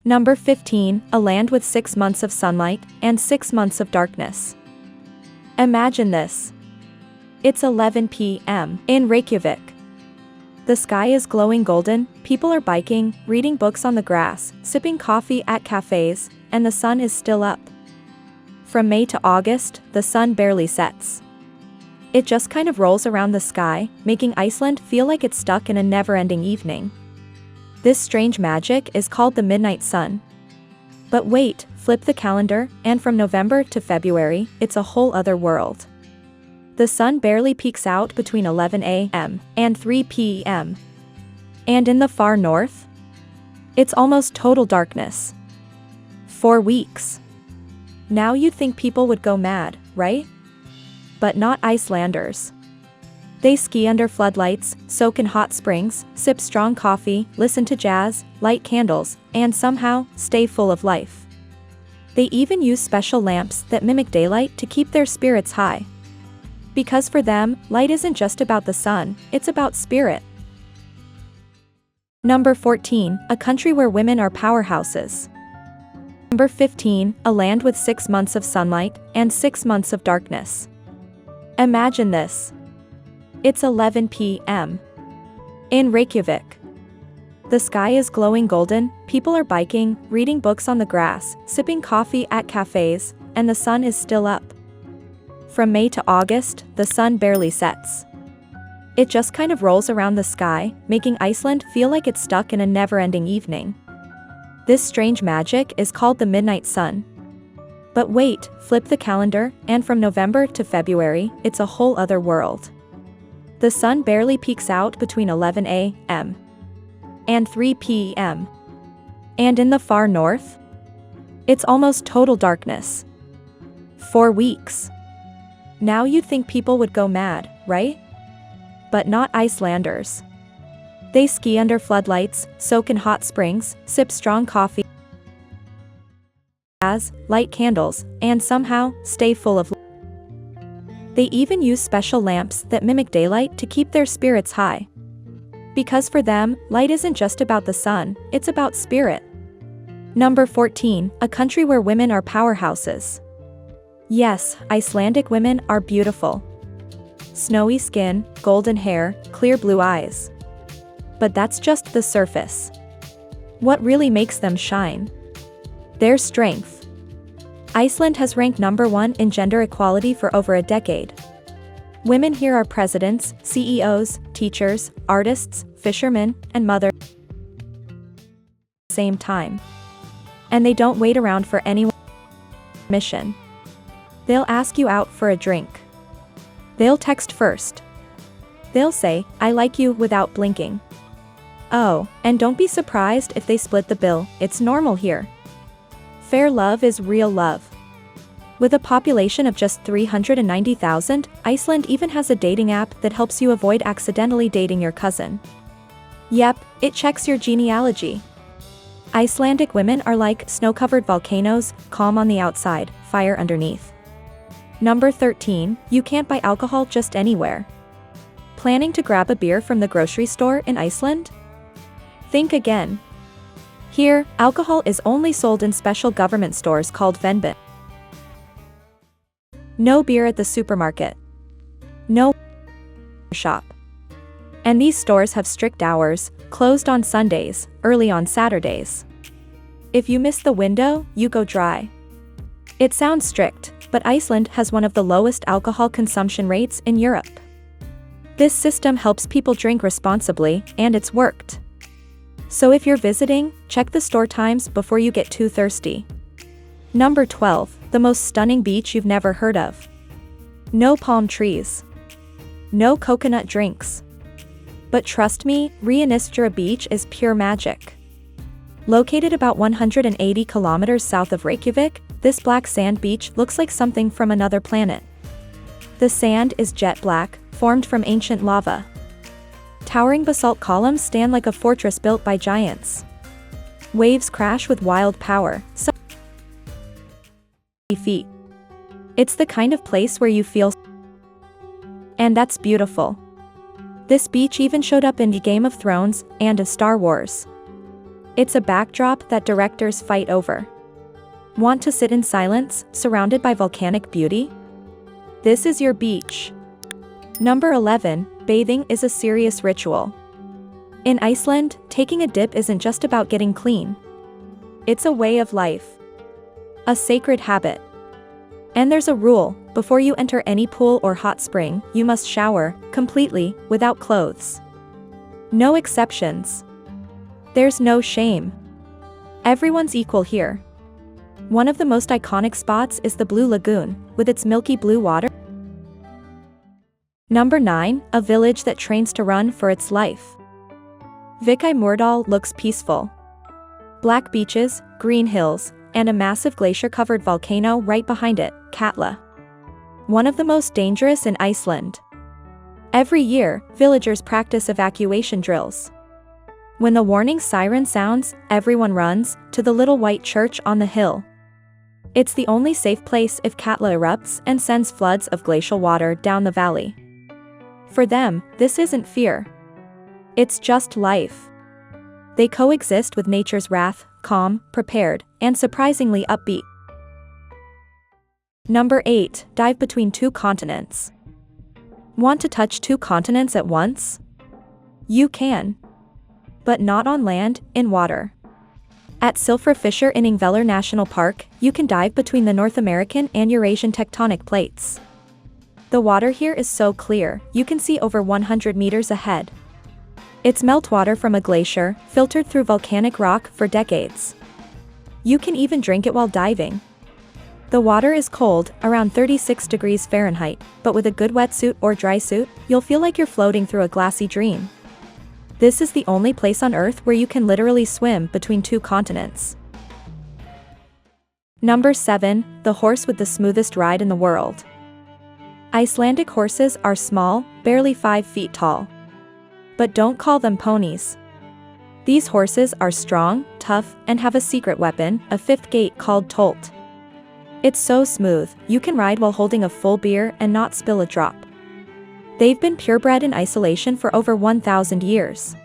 Number 15, a land with 6 months of sunlight and 6 months of darkness. Imagine this. It's 11 p.m. in Reykjavik. The sky is glowing golden, people are biking, reading books on the grass, sipping coffee at cafes, and the sun is still up. From May to August, the sun barely sets. It just kind of rolls around the sky, making Iceland feel like it's stuck in a never-ending evening. This strange magic is called the midnight sun. But wait, flip the calendar, and from November to February, it's a whole other world. The sun barely peeks out between 11 a.m. and 3 p.m. And in the far north, it's almost total darkness. For weeks. Now you'd think people would go mad, right? But not Icelanders. They ski under floodlights, soak in hot springs, sip strong coffee, listen to jazz, light candles, and somehow stay full of life. They even use special lamps that mimic daylight to keep their spirits high. Because for them, light isn't just about the sun, it's about spirit. Number 14, a country where women are powerhouses. Number 15, a land with 6 months of sunlight and 6 months of darkness. Imagine this. It's 11 p.m. in Reykjavik. The sky is glowing golden, people are biking, reading books on the grass, sipping coffee at cafes, and the sun is still up. From May to August, the sun barely sets. It just kind of rolls around the sky, making Iceland feel like it's stuck in a never-ending evening. This strange magic is called the midnight sun. But wait, flip the calendar, and from November to February, it's a whole other world. The sun barely peeks out between 11 a.m. and 3 p.m. And in the far north, it's almost total darkness. For weeks. Now you'd think people would go mad, right? But not Icelanders. They ski under floodlights, soak in hot springs, sip strong coffee, light candles, and somehow stay full of life. They even use special lamps that mimic daylight to keep their spirits high. Because for them, light isn't just about the sun, it's about spirit. Number 14, a country where women are powerhouses. Yes, Icelandic women are beautiful. Snowy skin, golden hair, clear blue eyes. But that's just the surface. What really makes them shine? Their strength. Iceland has ranked number 1 in gender equality for over a decade. Women here are presidents, CEOs, teachers, artists, fishermen, and mothers at the same time. And they don't wait around for anyone's permission. They'll ask you out for a drink. They'll text first. They'll say, "I like you," without blinking. Oh, and don't be surprised if they split the bill, it's normal here. Fair love is real love. With a population of just 390,000, Iceland even has a dating app that helps you avoid accidentally dating your cousin. Yep, it checks your genealogy. Icelandic women are like snow-covered volcanoes, calm on the outside, fire underneath. Number 13, you can't buy alcohol just anywhere. Planning to grab a beer from the grocery store in Iceland? Think again. Here, alcohol is only sold in special government stores called Venbin. No beer at the supermarket. No shop. And these stores have strict hours, closed on Sundays, early on Saturdays. If you miss the window, you go dry. It sounds strict, but Iceland has one of the lowest alcohol consumption rates in Europe. This system helps people drink responsibly, and it's worked. So if you're visiting, check the store times before you get too thirsty. Number 12, the most stunning beach you've never heard of. No palm trees. No coconut drinks. But trust me, Rianistra Beach is pure magic. Located about 180 kilometers south of Reykjavik, this black sand beach looks like something from another planet. The sand is jet black, formed from ancient lava. Towering basalt columns stand like a fortress built by giants. Waves crash with wild power, some feet. It's the kind of place where you feel, and that's beautiful. This beach even showed up in Game of Thrones and Star Wars. It's a backdrop that directors fight over. Want to sit in silence, surrounded by volcanic beauty? This is your beach. Number 11, bathing is a serious ritual. In Iceland, taking a dip isn't just about getting clean. It's a way of life. A sacred habit. And there's a rule: before you enter any pool or hot spring, you must shower, completely, without clothes. No exceptions. There's no shame. Everyone's equal here. One of the most iconic spots is the Blue Lagoon, with its milky blue water. Number 9, a village that trains to run for its life. Vikey Murdal looks peaceful. Black beaches, green hills, and a massive glacier-covered volcano right behind it, Katla. One of the most dangerous in Iceland. Every year, villagers practice evacuation drills. When the warning siren sounds, everyone runs to the little white church on the hill. It's the only safe place if Katla erupts and sends floods of glacial water down the valley. For them, this isn't fear. It's just life. They coexist with nature's wrath, calm, prepared, and surprisingly upbeat. Number 8, dive between two continents. Want to touch two continents at once? You can. But not on land, in water. At Silfrafisher in Ingvellir National Park, you can dive between the North American and Eurasian tectonic plates. The water here is so clear, you can see over 100 meters ahead. It's meltwater from a glacier, filtered through volcanic rock for decades. You can even drink it while diving. The water is cold, around 36 degrees Fahrenheit, but with a good wetsuit or dry suit, you'll feel like you're floating through a glassy dream. This is the only place on Earth where you can literally swim between two continents. Number 7, the horse with the smoothest ride in the world. Icelandic horses are small, barely 5 feet tall. But don't call them ponies. These horses are strong, tough, and have a secret weapon, a fifth gait called Tolt. It's so smooth, you can ride while holding a full beer and not spill a drop. They've been purebred in isolation for over 1,000 years.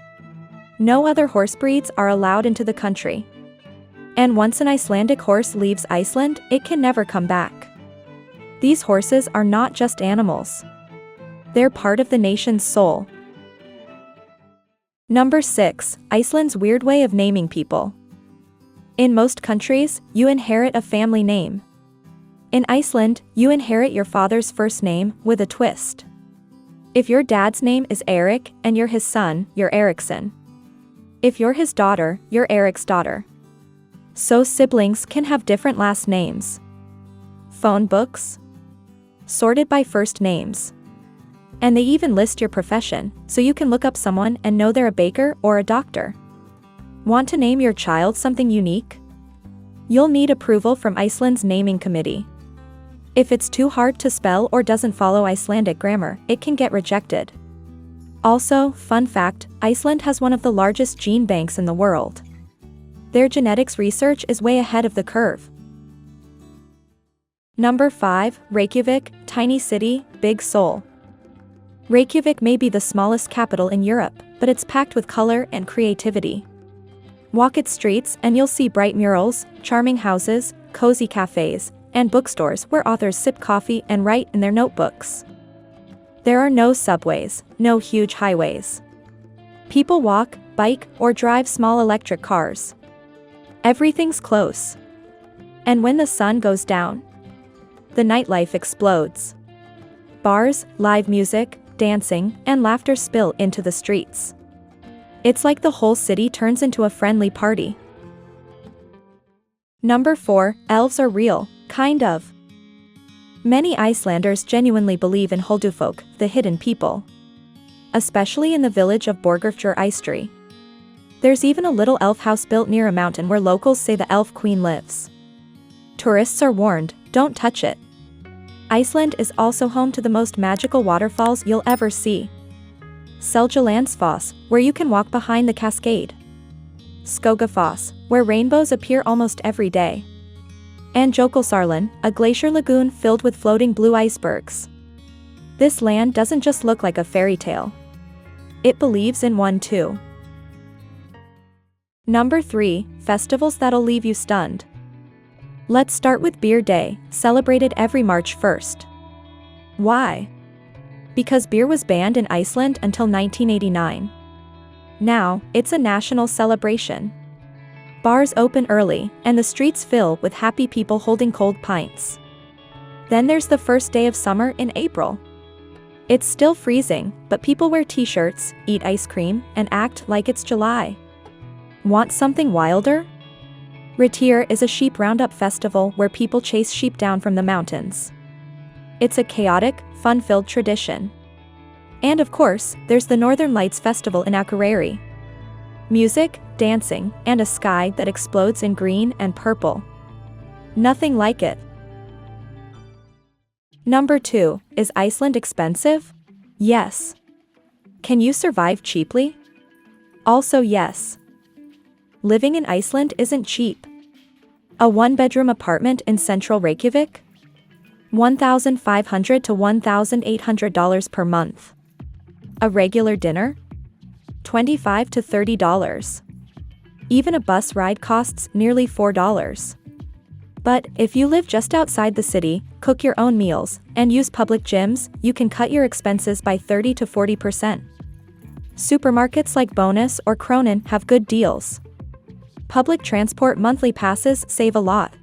No other horse breeds are allowed into the country. And once an Icelandic horse leaves Iceland, it can never come back. These horses are not just animals. They're part of the nation's soul. Number 6, Iceland's weird way of naming people. In most countries, you inherit a family name. In Iceland, you inherit your father's first name, with a twist. If your dad's name is Eric and you're his son, you're Eriksson. If you're his daughter, you're Eric's daughter. So siblings can have different last names. Phone books? Sorted by first names. And they even list your profession, so you can look up someone and know they're a baker or a doctor. Want to name your child something unique? You'll need approval from Iceland's naming committee. If it's too hard to spell or doesn't follow Icelandic grammar, it can get rejected. Also, fun fact, Iceland has one of the largest gene banks in the world. Their genetics research is way ahead of the curve. Number 5, Reykjavik, tiny city, big soul. Reykjavik may be the smallest capital in Europe, but it's packed with color and creativity. Walk its streets and you'll see bright murals, charming houses, cozy cafes, and bookstores where authors sip coffee and write in their notebooks. There are no subways, no huge highways. People walk, bike, or drive small electric cars. Everything's close. And when the sun goes down, the nightlife explodes. Bars, live music, dancing, and laughter spill into the streets. It's like the whole city turns into a friendly party. Number 4, elves are real, kind of. Many Icelanders genuinely believe in Huldufolk, the hidden people. Especially in the village of Borgarfjörður Eystri. There's even a little elf house built near a mountain where locals say the elf queen lives. Tourists are warned, don't touch it. Iceland is also home to the most magical waterfalls you'll ever see. Seljalandsfoss, where you can walk behind the cascade. Skogafoss, where rainbows appear almost every day. And Jökulsárlón, a glacier lagoon filled with floating blue icebergs. This land doesn't just look like a fairy tale. It believes in one too. Number 3. Festivals that'll leave you stunned. Let's start with Beer Day, celebrated every March 1st. Why? Because beer was banned in Iceland until 1989. Now, it's a national celebration. Bars open early, and the streets fill with happy people holding cold pints. Then there's the first day of summer in April. It's still freezing, but people wear t-shirts, eat ice cream, and act like it's July. Want something wilder? Retir is a sheep roundup festival where people chase sheep down from the mountains. It's a chaotic, fun-filled tradition. And of course, there's the Northern Lights Festival in Akureyri. Music, dancing, and a sky that explodes in green and purple. Nothing like it. Number 2. Is Iceland expensive? Yes. Can you survive cheaply? Also yes. Living in Iceland isn't cheap. A one-bedroom apartment in central Reykjavik? $1,500 to $1,800 per month. A regular dinner? $25 to $30. Even a bus ride costs nearly $4. But if you live just outside the city, cook your own meals, and use public gyms, you can cut your expenses by 30 to 40%. Supermarkets like Bonus or Kronan have good deals. Public transport monthly passes save a lot.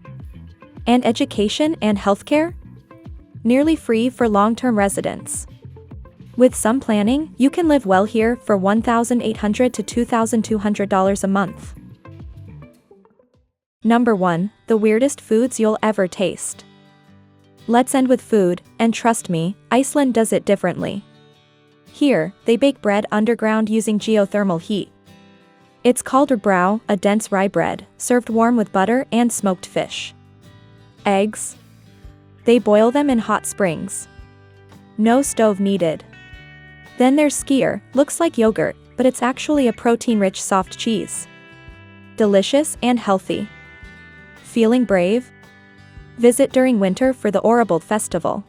And education and healthcare? Nearly free for long-term residents. With some planning, you can live well here for $1,800 to $2,200 a month. Number 1. The weirdest foods you'll ever taste. Let's end with food, and trust me, Iceland does it differently. Here, they bake bread underground using geothermal heat. It's called brau, a dense rye bread, served warm with butter and smoked fish. Eggs? They boil them in hot springs. No stove needed. Then there's skyr, looks like yogurt, but it's actually a protein-rich soft cheese. Delicious and healthy. Feeling brave? Visit during winter for the Orabald festival.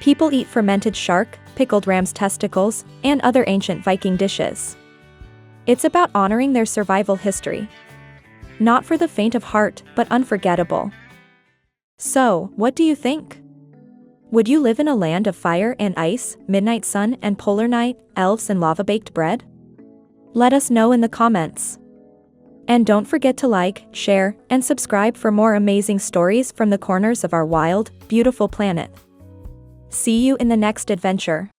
People eat fermented shark, pickled ram's testicles, and other ancient Viking dishes. It's about honoring their survival history. Not for the faint of heart, but unforgettable. So, what do you think? Would you live in a land of fire and ice, midnight sun and polar night, elves and lava-baked bread? Let us know in the comments. And don't forget to like, share, and subscribe for more amazing stories from the corners of our wild, beautiful planet. See you in the next adventure.